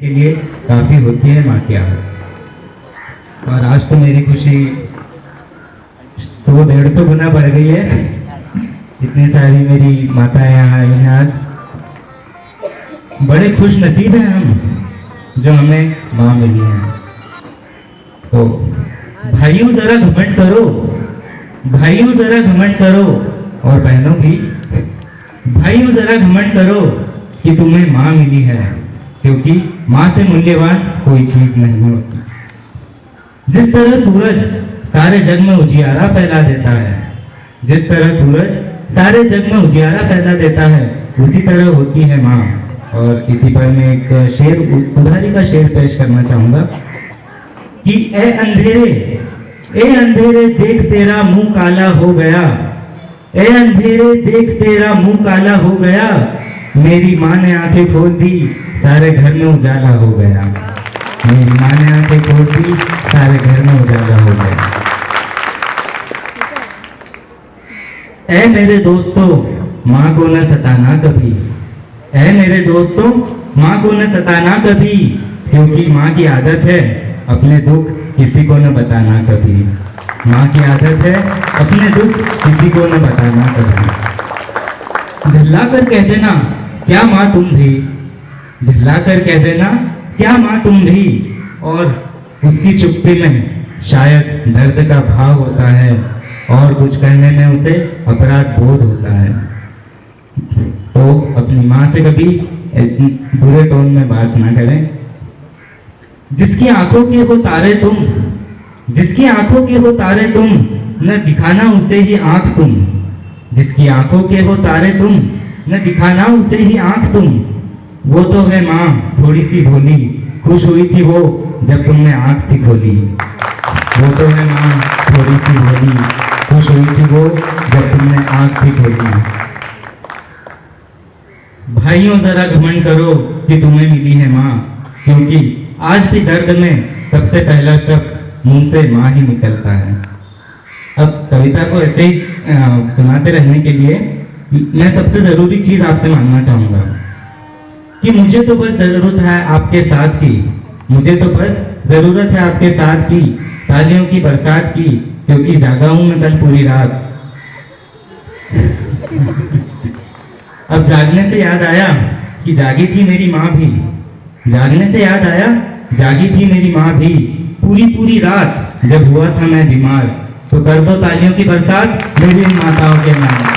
के लिए काफ़ी होती है माँ की आदत। और आज तो मेरी खुशी 100-150 गुना बढ़ गई है। इतनी सारी मेरी माताएं यहाँ आई हैं आज। बड़े खुश नसीब हैं हम जो हमें माँ मिली है। तो भाइयों जरा घमंड करो, भाइयों जरा घमंड करो, और बहनों भी भाइयों जरा घमंड करो कि तुम्हें माँ मिली है, क्योंकि माँ से मूल्यवान कोई चीज नहीं होती। जिस तरह सूरज सारे जग में उजियारा फैला देता है, जिस तरह सूरज सारे जग में उजियारा फैला देता है, उसी तरह होती है माँ। और इसी पर मैं एक शेर, उधारी का शेर पेश करना चाहूंगा कि ए अंधेरे देख तेरा मुंह काला हो गया, ए अंधेरे देख तेरा मुंह काला हो गया, मेरी माँ ने आंखें खोल दी सारे घर में उजाला हो गया, मेरी माँ ने आंखें खोल दी सारे घर में उजाला हो गया। ऐ मेरे दोस्तों माँ को न सताना कभी, ऐ मेरे दोस्तों माँ को न सताना कभी, क्योंकि माँ की आदत है अपने दुख किसी को न बताना कभी, माँ की आदत है अपने दुख किसी को न बताना कभी। झल्ला कर कह देना क्या माँ तुम भी, झल्ला कर कह देना क्या माँ तुम भी, और उसकी चुप्पी में शायद दर्द का भाव होता है, और कुछ कहने में उसे अपराध बोध होता है। तो अपनी माँ से कभी बुरे टोन में बात ना करें। जिसकी आंखों के हो तारे तुम, जिसकी आंखों के हो तारे तुम, न दिखाना उसे ही आंख तुम, जिसकी आंखों के हो तारे तुम, न दिखाना उसे ही आंख तुम, वो तो है माँ थोड़ी सी भोली, खुश हुई थी वो जब तुमने आंख थी खोली, वो तो है माँ थोड़ी सी भोली, खुश हुई थी वो जब तुमने आंख थी खोली। भाइयों जरा घमंड करो कि तुम्हें मिली है माँ, क्योंकि आज भी दर्द में सबसे पहला शब्द मुंह से माँ ही निकलता है। अब कविता को ऐसे ही सुनाते रहने के लिए मैं सबसे जरूरी चीज आपसे मांगना चाहूंगा कि मुझे तो बस जरूरत है आपके साथ की, मुझे तो बस जरूरत है आपके साथ की, तालियों की बरसात की, क्योंकि जागा हूं मैं कल पूरी रात। अब जागने से याद आया कि जागी थी मेरी माँ भी, जागने से याद आया जागी थी मेरी माँ भी, पूरी पूरी रात जब हुआ था मैं बीमार, तो कर दो तालियों की बरसात मेरी इन माताओं के नाम।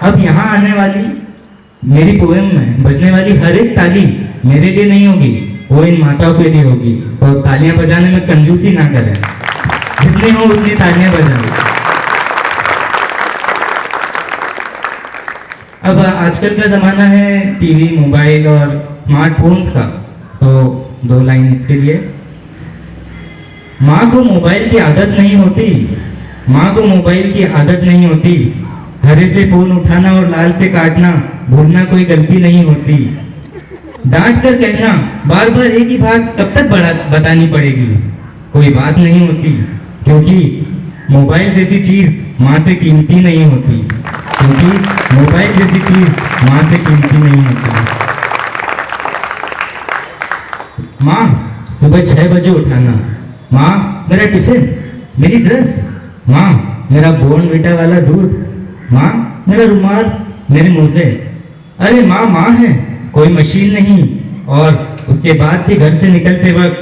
अब यहाँ आने वाली मेरी पोएम में बजने वाली हर एक ताली मेरे लिए नहीं होगी, वो इन माताओं के लिए होगी। तो तालियां बजाने में कंजूसी ना करें, जितनी हो उतनी तालियां बजाएं। अब आजकल का जमाना है टीवी, मोबाइल और स्मार्टफोन्स का, तो 2 लाइन इसके लिए। माँ को मोबाइल की आदत नहीं होती, माँ को मोबाइल की आदत नहीं होती, हरे से फोन उठाना और लाल से काटना भूलना कोई गलती नहीं होती, डांट कर कहना बार बार एक ही बात कब तक बतानी पड़ेगी, कोई बात नहीं होती, क्योंकि मोबाइल जैसी चीज माँ से कीमती नहीं होती, क्योंकि मोबाइल जैसी चीज माँ से कीमती नहीं होती। माँ सुबह 6 बजे उठाना, माँ मेरा टिफिन, मेरी ड्रेस, माँ मेरा बॉर्नविटा वाला दूध, माँ मेरा रुमाल मेरे मोजे। अरे माँ माँ है, कोई मशीन नहीं। और उसके बाद भी घर से निकलते वक्त,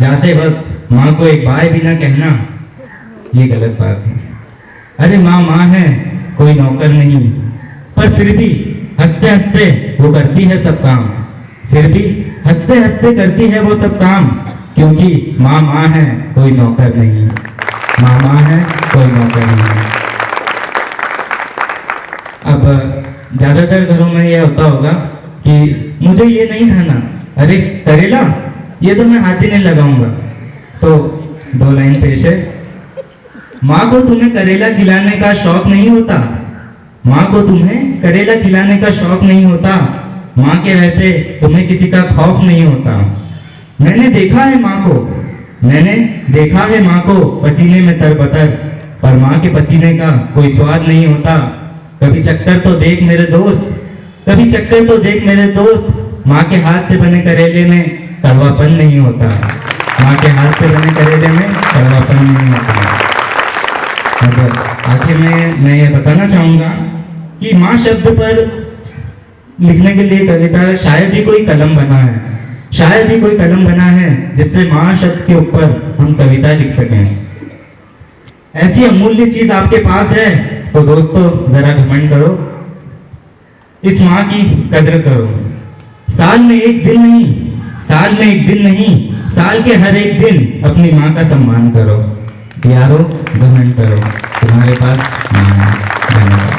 जाते वक्त माँ को एक बाय भी ना कहना, ये गलत बात है। अरे माँ माँ है, कोई नौकर नहीं, पर फिर भी हंसते हंसते वो करती है सब काम, फिर भी हंसते हंसते करती है वो सब काम, क्योंकि माँ माँ है, कोई नौकर नहीं, माँ माँ है, कोई नौकर नहीं। अब ज्यादातर घरों में यह होता होगा कि मुझे ये नहीं खाना, अरे करेला ये तो मैं हाथ ही नहीं लगाऊंगा। तो 2 लाइन पेश है। माँ को तुम्हें करेला खिलाने का शौक नहीं होता, माँ को तुम्हें करेला खिलाने का शौक नहीं होता, माँ के रहते तुम्हें किसी का खौफ नहीं होता। मैंने देखा है माँ को, मैंने देखा है माँ को पसीने में तरबतर, पर माँ के पसीने का कोई स्वाद नहीं होता। कभी चक्कर तो देख मेरे दोस्त, कभी चक्कर तो देख मेरे दोस्त, माँ के हाथ से बने करेले में कड़वापन नहीं होता। माँ के हाथ से बने करेले में कड़वापन नहीं होता। आखिर में मैं ये बताना चाहूँगा कि माँ शब्द पर लिखने के लिए कविता शायद ही कोई कलम बना है, शायद ही कोई कलम बना है जिससे माँ शब्द के ऊपर हम कविता लिख सकें। ऐसी अमूल्य चीज आपके पास है तो दोस्तों जरा घमंड करो, इस माँ की कदर करो। साल में एक दिन नहीं, साल में एक दिन नहीं, साल के हर एक दिन अपनी माँ का सम्मान करो। यारो घमंड करो, तुम्हारे पास माँ है। धन्यवाद।